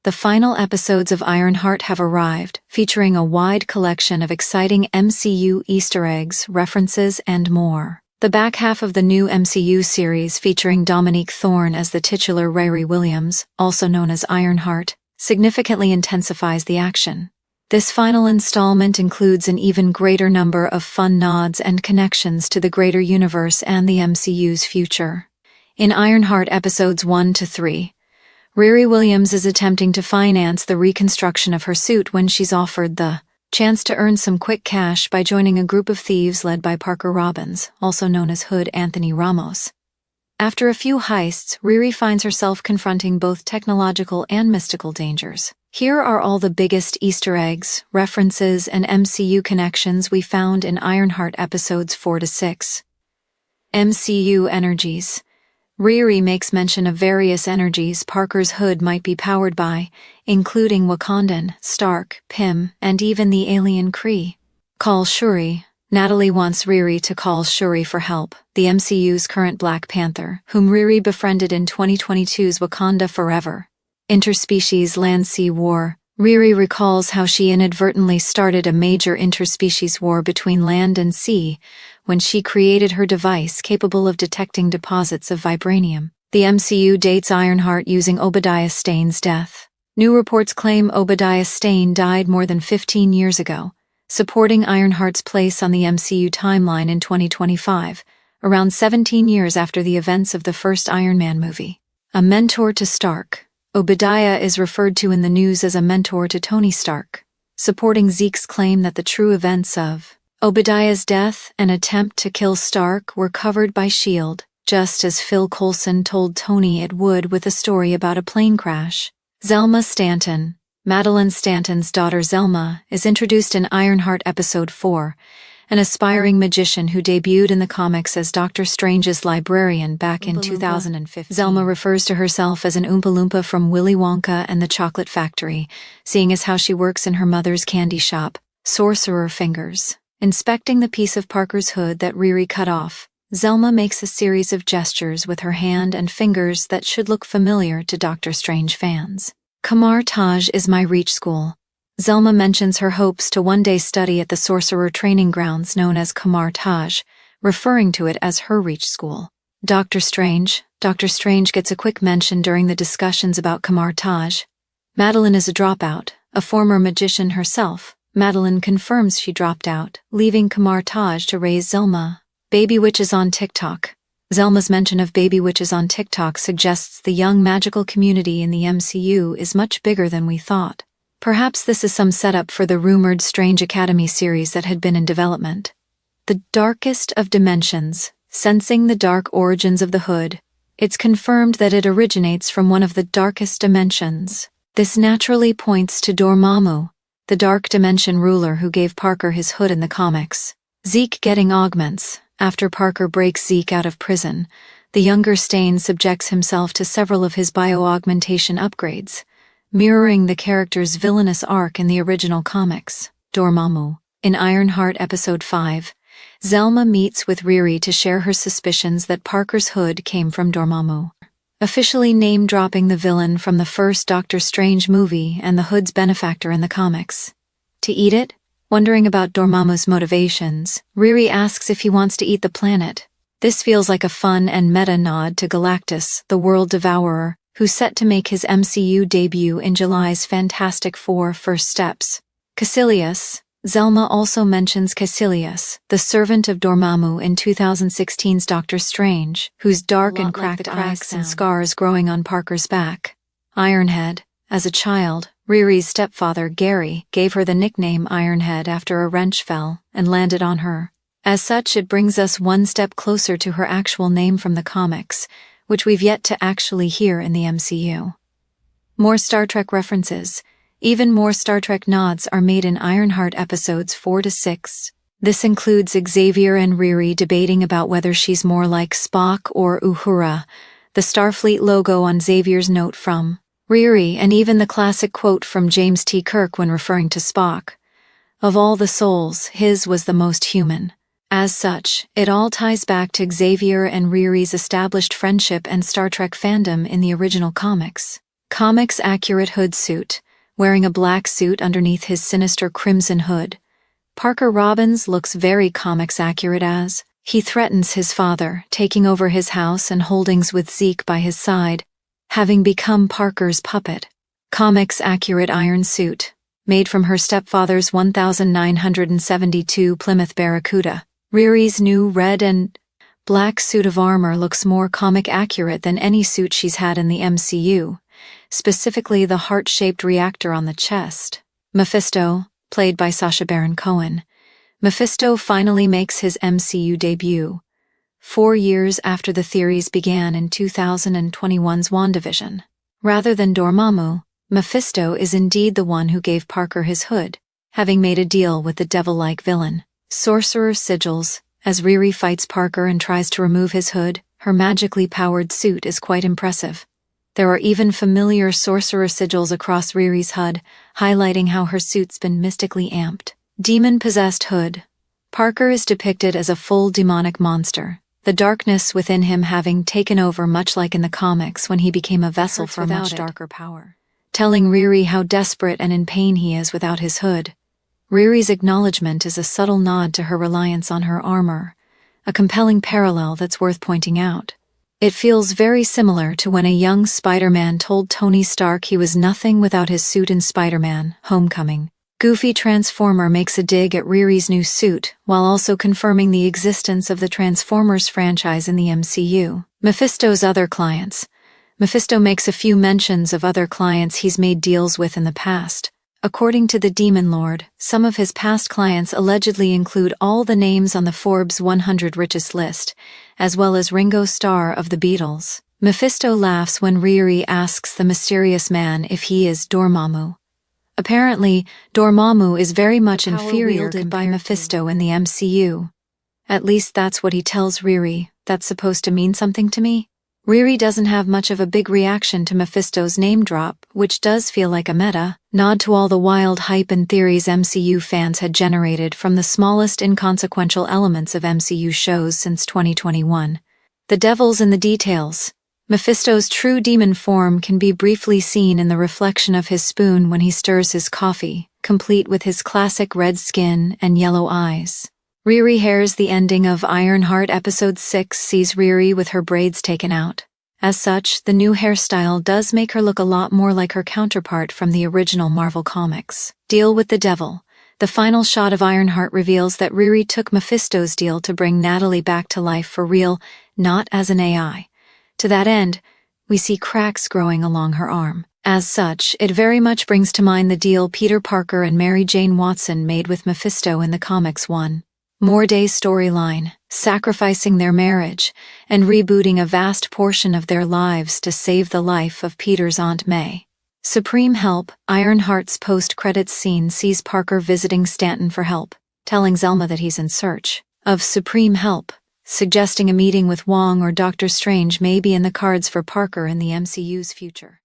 The final episodes of Ironheart have arrived, featuring a wide collection of exciting MCU Easter eggs, references, and more. The back half of the new MCU series, featuring Dominique Thorne as the titular Riri Williams, also known as Ironheart, significantly intensifies the action. This final installment includes an even greater number of fun nods and connections to the greater universe and the MCU's future. In Ironheart Episodes 1 to 3, Riri Williams is attempting to finance the reconstruction of her suit when she's offered the chance to earn some quick cash by joining a group of thieves led by Parker Robbins, also known as Hood Anthony Ramos. After a few heists, Riri finds herself confronting both technological and mystical dangers. Here are all the biggest Easter eggs, references, and MCU connections we found in Ironheart Episodes 4 to 6. MCU energies. Riri makes mention of various energies Parker's hood might be powered by, including Wakandan, Stark, Pym, and even the alien Kree. Call Shuri. Natalie wants Riri to call Shuri for help, the MCU's current Black Panther, whom Riri befriended in 2022's Wakanda Forever. Interspecies Land-Sea War. Riri recalls how she inadvertently started a major interspecies war between land and sea when she created her device capable of detecting deposits of vibranium. The MCU dates Ironheart using Obadiah Stane's death. New reports claim Obadiah Stane died more than 15 years ago, supporting Ironheart's place on the MCU timeline in 2025, around 17 years after the events of the first Iron Man movie. A mentor to Stark. Obadiah is referred to in the news as a mentor to Tony Stark, supporting Zeke's claim that the true events of Obadiah's death and attempt to kill Stark were covered by S.H.I.E.L.D., just as Phil Coulson told Tony it would with a story about a plane crash. Zelma Stanton. Madeline Stanton's daughter Zelma is introduced in Ironheart Episode 4, an aspiring magician who debuted in the comics as Doctor Strange's librarian back in 2015. Zelma refers to herself as an Oompa Loompa from Willy Wonka and the Chocolate Factory, seeing as how she works in her mother's candy shop, Sorcerer Fingers. Inspecting the piece of Parker's hood that Riri cut off, Zelma makes a series of gestures with her hand and fingers that should look familiar to Doctor Strange fans. Kamar Taj is my reach school. Zelma mentions her hopes to one day study at the sorcerer training grounds known as Kamar Taj, referring to it as her reach school. Doctor Strange gets a quick mention during the discussions about Kamar Taj. Madeline is a dropout, a former magician herself. Madeline confirms she dropped out, leaving Kamar Taj to raise Zelma. Baby witches on TikTok. Zelma's mention of baby witches on TikTok suggests the young magical community in the MCU is much bigger than we thought. Perhaps this is some setup for the rumored Strange Academy series that had been in development. The darkest of dimensions. Sensing the dark origins of the hood, it's confirmed that it originates from one of the darkest dimensions. This naturally points to Dormammu, the dark dimension ruler who gave Parker his hood in the comics. Zeke getting augments. After Parker breaks Zeke out of prison, the younger Stane subjects himself to several of his bio-augmentation upgrades, mirroring the character's villainous arc in the original comics. Dormammu. In Ironheart Episode 5, Zelma meets with Riri to share her suspicions that Parker's hood came from Dormammu, officially name-dropping the villain from the first Doctor Strange movie and the hood's benefactor in the comics. To eat it? Wondering about Dormammu's motivations, Riri asks if he wants to eat the planet. This feels like a fun and meta nod to Galactus, the World Devourer, who's set to make his MCU debut in July's Fantastic Four First Steps. Caecilius. Zelma also mentions Caecilius, the servant of Dormammu in 2016's Doctor Strange, whose dark and cracked eyes and scars growing on Parker's back. Ironhead. As a child, Riri's stepfather, Gary, gave her the nickname Ironhead after a wrench fell and landed on her. As such, it brings us one step closer to her actual name from the comics, which we've yet to actually hear in the MCU. More Star Trek references. Even more Star Trek nods are made in Ironheart Episodes 4 to 6. This includes Xavier and Riri debating about whether she's more like Spock or Uhura, the Starfleet logo on Xavier's note from Riri, and even the classic quote from James T. Kirk when referring to Spock. Of all the souls, his was the most human. As such, it all ties back to Xavier and Riri's established friendship and Star Trek fandom in the original comics. Comics accurate hood suit, wearing a black suit underneath his sinister crimson hood. Parker Robbins looks very comics accurate as he threatens his father, taking over his house and holdings with Zeke by his side, having become Parker's puppet. Comics accurate iron suit, made from her stepfather's 1972 Plymouth Barracuda. Riri's new red and black suit of armor looks more comic accurate than any suit she's had in the MCU, specifically the heart-shaped reactor on the chest. Mephisto, played by Sacha Baron Cohen. Mephisto finally makes his MCU debut, 4 years after the theories began in 2021's WandaVision. Rather than Dormammu, Mephisto is indeed the one who gave Parker his hood, having made a deal with the devil-like villain. Sorcerer's sigils. As Riri fights Parker and tries to remove his hood, her magically powered suit is quite impressive. There are even familiar sorcerer sigils across Riri's HUD, highlighting how her suit's been mystically amped. Demon-possessed hood. Parker is depicted as a full demonic monster, the darkness within him having taken over much like in the comics when he became a vessel for a much darker power. Telling Riri how desperate and in pain he is without his hood. Riri's acknowledgement is a subtle nod to her reliance on her armor, a compelling parallel that's worth pointing out. It feels very similar to when a young Spider-Man told Tony Stark he was nothing without his suit in Spider-Man: Homecoming. Goofy Transformer makes a dig at Riri's new suit, while also confirming the existence of the Transformers franchise in the MCU. Mephisto's other clients. Mephisto makes a few mentions of other clients he's made deals with in the past. According to the Demon Lord, some of his past clients allegedly include all the names on the Forbes 100 richest list, as well as Ringo Starr of the Beatles. Mephisto laughs when Riri asks the mysterious man if he is Dormammu. Apparently, Dormammu is very much inferior by Mephisto in the MCU. At least that's what he tells Riri. That's supposed to mean something to me? Riri doesn't have much of a big reaction to Mephisto's name drop, which does feel like a meta nod to all the wild hype and theories MCU fans had generated from the smallest inconsequential elements of MCU shows since 2021. The devil's in the details. Mephisto's true demon form can be briefly seen in the reflection of his spoon when he stirs his coffee, complete with his classic red skin and yellow eyes. Riri Hair's the ending of Ironheart Episode 6 sees Riri with her braids taken out. As such, the new hairstyle does make her look a lot more like her counterpart from the original Marvel Comics. Deal with the devil. The final shot of Ironheart reveals that Riri took Mephisto's deal to bring Natalie back to life for real, not as an AI. To that end, we see cracks growing along her arm. As such, it very much brings to mind the deal Peter Parker and Mary Jane Watson made with Mephisto in the comics one. More Day's storyline, sacrificing their marriage, and rebooting a vast portion of their lives to save the life of Peter's Aunt May. Supreme Help. Ironheart's post-credits scene sees Parker visiting Stanton for help, telling Zelma that he's in search of supreme help, suggesting a meeting with Wong or Doctor Strange may be in the cards for Parker in the MCU's future.